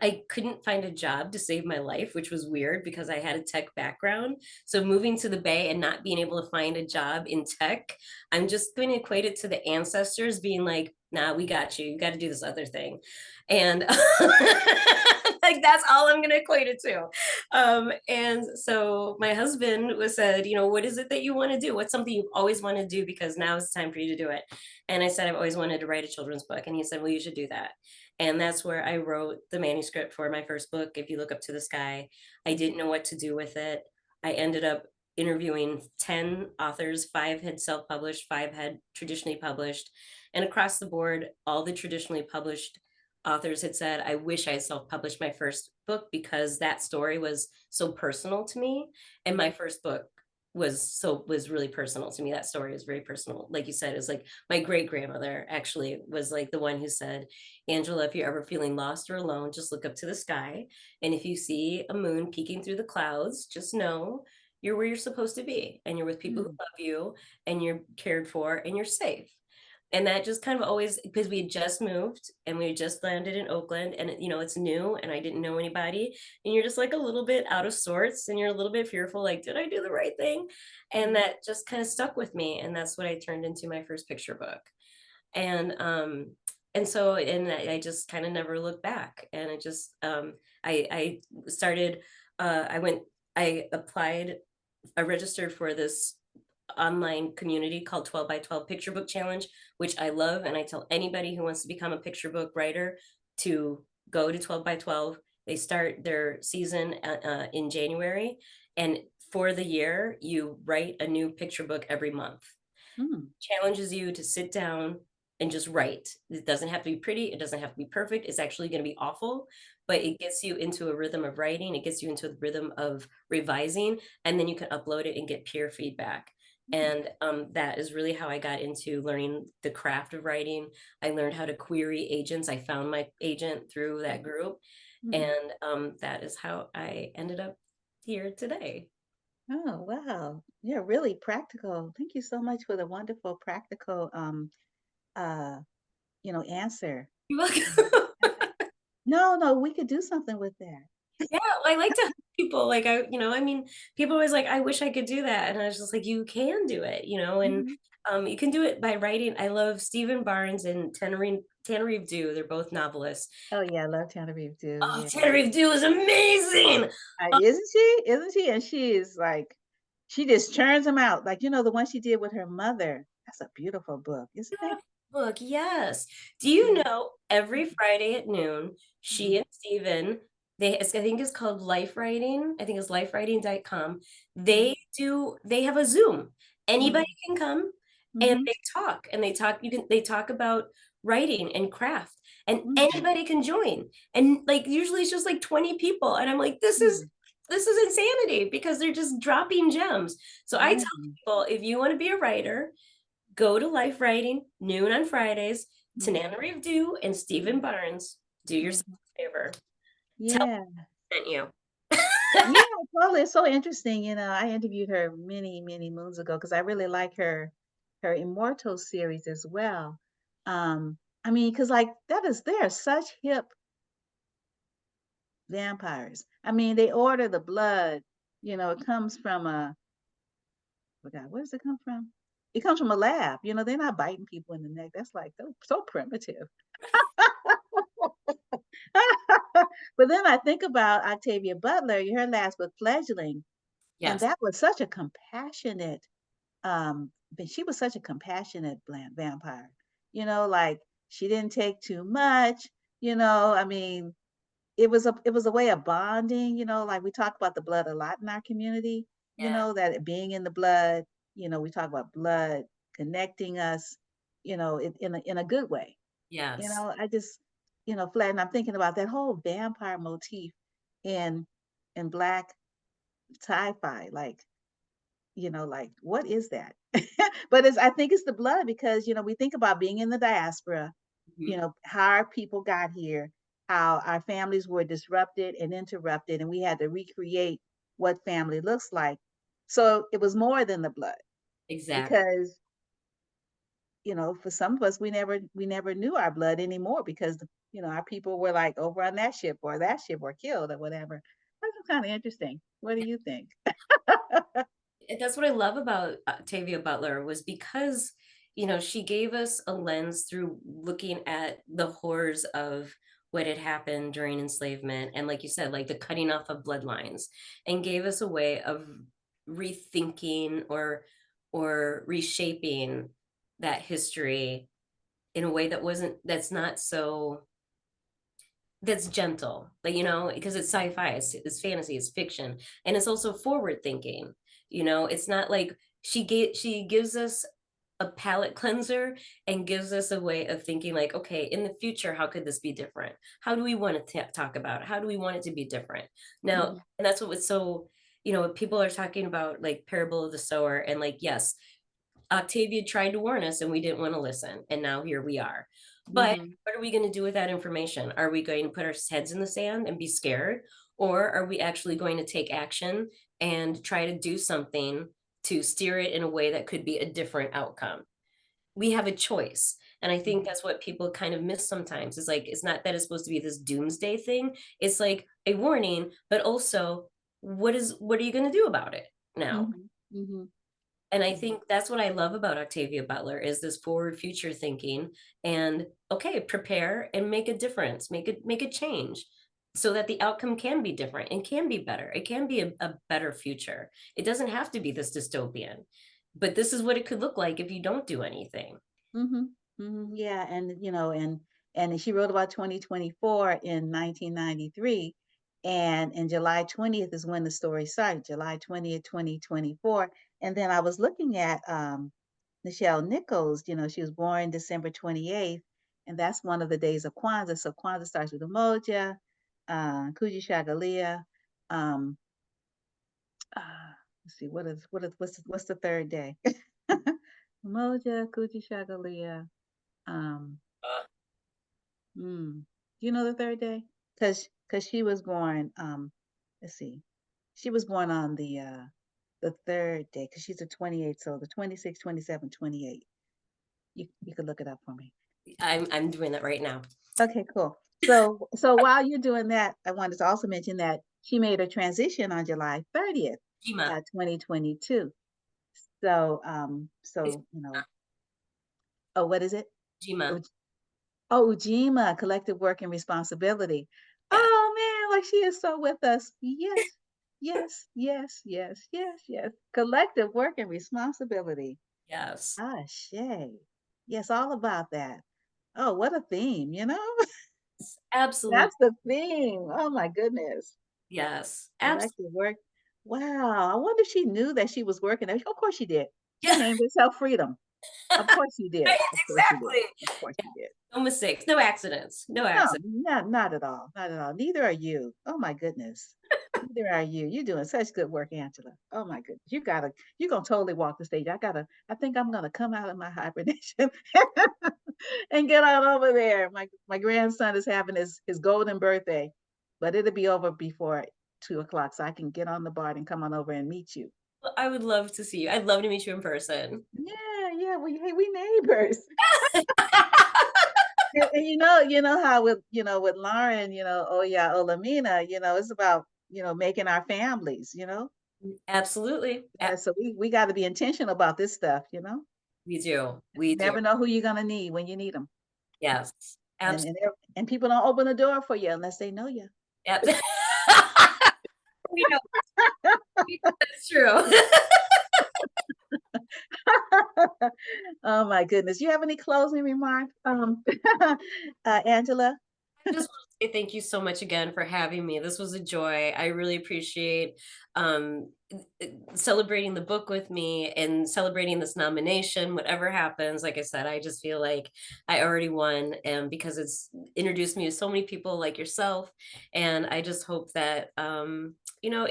I couldn't find a job to save my life, which was weird because I had a tech background. So moving to the Bay and not being able to find a job in tech, I'm just going to equate it to the ancestors being like, nah, we got you. You got to do this other thing. And like, that's all I'm going to equate it to. And so my husband was said, what is it that you want to do? What's something you've always wanted to do? Because now it's time for you to do it. And I said, I've always wanted to write a children's book. And he said, well, you should do that. And that's where I wrote the manuscript for my first book, If You Look Up to the Sky. I didn't know what to do with it. I ended up interviewing 10 authors. 5 had self-published, 5 had traditionally published. And across the board, all the traditionally published authors had said, I wish I had self-published my first book, because that story was so personal to me. And my first book was really personal to me. That story is very personal. Like you said, it's like my great grandmother actually was like the one who said, Angela, if you're ever feeling lost or alone, just look up to the sky. And if you see a moon peeking through the clouds, just know you're where you're supposed to be, and you're with people who Mm. love you, and you're cared for, and you're safe. And that just kind of always, because we had just moved and we had just landed in Oakland, and it's new and I didn't know anybody, and you're just like a little bit out of sorts, and you're a little bit fearful, like, did I do the right thing? And Mm. that just kind of stuck with me, and that's what I turned into my first picture book. And I just kind of never looked back. And it just I started I went I applied I registered for this online community called 12 by 12 Picture Book Challenge, which I love. And I tell anybody who wants to become a picture book writer to go to 12 by 12. They start their season in January. And for the year, you write a new picture book every month. Mm. Challenges you to sit down and just write. It doesn't have to be pretty, it doesn't have to be perfect, it's actually gonna be awful, but it gets you into a rhythm of writing, it gets you into the rhythm of revising, and then you can upload it and get peer feedback. And that is really how I got into learning the craft of writing. I learned how to query agents. I found my agent through that group, Mhm. and that is how I ended up here today. Oh, wow. You're really practical. Thank you so much for the wonderful practical uh, answer. You're Mhm. welcome. No, no, we could do something with that. Yeah, I like to help people, like, I mean, people always like, "I wish I could do that," and I was just like, "You can do it," and, Mhm. you can do it by writing. I love Stephen Barnes and Tannerine Dew, they're both novelists. Oh yeah, I love Genevieve too. Oh, Yeah. Tannerine Dew is amazing! Isn't she? Isn't she? And she is like, she just churns them out. Like, the one she did with her mother. That's a beautiful book, isn't it? Book, yes. Do Yeah. you know every Friday at noon, she Mhm. and Steven, I think it's called Life Writing. I think it's lifewriting.com. Mhm. They have a Zoom. Anybody Mhm. can come and Mhm. they talk about writing and craft and Mhm. anybody can join. And like usually it's just like 20 people. And I'm like, Mhm. this is insanity because they're just dropping gems. So I tell Mhm. people if you want to be a writer, go to Life Writing, noon on Fridays, Mhm. Tanana Review and Stephen Mhm. Barnes. Do yourself Mhm. a favor. Tell Yeah. me I sent you. Yeah, totally. It's so interesting. I interviewed her many, many moons ago because I really like her Immortal series as well. I mean, because like they are such hip vampires. I mean, they order the blood. It comes from forgot, where does it come from? It comes from a lab. They're not biting people in the neck. That's like so primitive. But then I think about Octavia Butler, her last book, Fledgling, and Yes. that was such a compassionate, but she was such a compassionate vampire. Like she didn't take too much. I mean, it was a way of bonding. Like we talk about the blood a lot in our community. Yeah. That it being in the blood. We talk about blood connecting us. In a good way. Yes. I just, Flat, and I'm thinking about that whole vampire motif in Black sci-fi. Like what is that? But I think it's the blood because we think about being in the diaspora, Mhm. how our people got here, how our families were disrupted and interrupted, and we had to recreate what family looks like. So it was more than the blood Exactly. because for some of us, we never knew our blood anymore because our people were like over on that ship or killed or whatever. That's kind of interesting. What do you think? That's what I love about Octavia Butler was because, she gave us a lens through looking at the horrors of what had happened during enslavement and like you said, like the cutting off of bloodlines and gave us a way of rethinking or reshaping that history in a way that's not so that's gentle, like because it's sci-fi, it's fantasy, it's fiction, and it's also forward thinking. It's not like she gives us a palate cleanser and gives us a way of thinking like, okay, in the future, how could this be different? How do we want to talk about it? How do we want it to be different now? Mhm, And that's what was so, people are talking about like parable of the sower and like, yes, Octavia tried to warn us and we didn't want to listen. And now here we are. But mhm, what are we going to do with that information? Are we going to put our heads in the sand and be scared? Or are we actually going to take action and try to do something to steer it in a way that could be a different outcome? We have a choice. And I think mhm, that's what people kind of miss sometimes. It's like, it's not that it's supposed to be this doomsday thing. It's like a warning, but also what are you going to do about it now? mhm, mhm, And I mhm, think that's what I love about Octavia Butler is this forward future thinking and okay, prepare and make a difference, make a change so that the outcome can be different and can be better. It can be a better future. It doesn't have to be this dystopian, but this is what it could look like if you don't do anything. mhm, mhm. Yeah, and she wrote about 2024 in 1993, and in July 20th is when the story started, July 20th, 2024. And then I was looking at Nichelle Nichols, she was born December 28th, and that's one of the days of Kwanzaa. So Kwanzaa starts with Umoja, Kujishagalia. Um, let's see, what's the third day? Umoja, Kujishagalia. Um, Uh, do you know the third day? Because she was born. Let's see, she was born on the third day because she's a 28th. So the 26, 27, 28. You could look it up for me. I'm doing that right now. Okay, cool. So while you're doing that, I wanted to also mention that she made a transition on July 30th, Jima. 2022. So It's oh, what is it? Jima. Uj- Oh, Ujima, collective work and responsibility. Yes. Oh man, like she is so with us. Yes, yes, yes, yes, yes, yes. Collective work and responsibility. Yes. Ah, Shay. Yes, all about that. Oh, what a theme. Absolutely. That's the theme. Oh my goodness. Yes. Absolutely. Collective work. Wow. I wonder if she knew that she was working there. Of course she did. She Yeah. named herself Freedom. Of course she did. Right, Of course she did. exactly. Of course Yeah, she did. no mistakes, no accidents, no No, accidents. not at all. Not at all. Neither are you. Oh my goodness. Neither are you. You're doing such good work, Angela. Oh my goodness. You're gonna totally walk the stage. I think I'm gonna come out of my hibernation and get on over there. My grandson is having his golden birthday, but it'll be over before 2 o'clock, so I can get on the BART and come on over and meet you. Well, I would love to see you. I'd love to meet you in person. Yeah, yeah. Well, hey, we neighbors. And you know how with Lauren, oh yeah, Olamina, it's about making our families. Absolutely. So we got to be intentional about this stuff. We do. We do. Never know who you're gonna need when you need them, Yes. and Absolutely. and they're- and people don't open the door for you unless they know you. Yep. We know that's true. Oh my goodness. You have any closing remarks, Angela? I just want to say thank you so much again for having me. This was a joy. I really appreciate um, celebrating the book with me and celebrating this nomination. Whatever happens, like I said, I just feel like I already won, and because it's introduced me to so many people like yourself. And I just hope that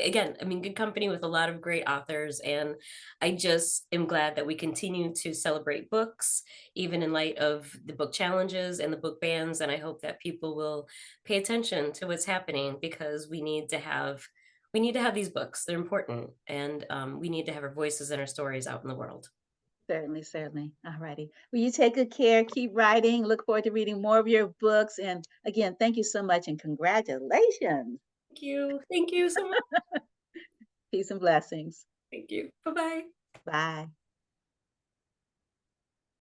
again, I mean, good company with a lot of great authors, and I just am glad that we continue to celebrate books even in light of the book challenges and the book bans. And I hope that people will pay attention to what's happening because we need to have these books. They're important, and we need to have our voices and our stories out in the world. Certainly, certainly. All righty. Well, you take good care. Keep writing. Look forward to reading more of your books. And again, thank you so much and congratulations. Thank you. Thank you so much. Peace and blessings. Thank you. Bye bye. Bye.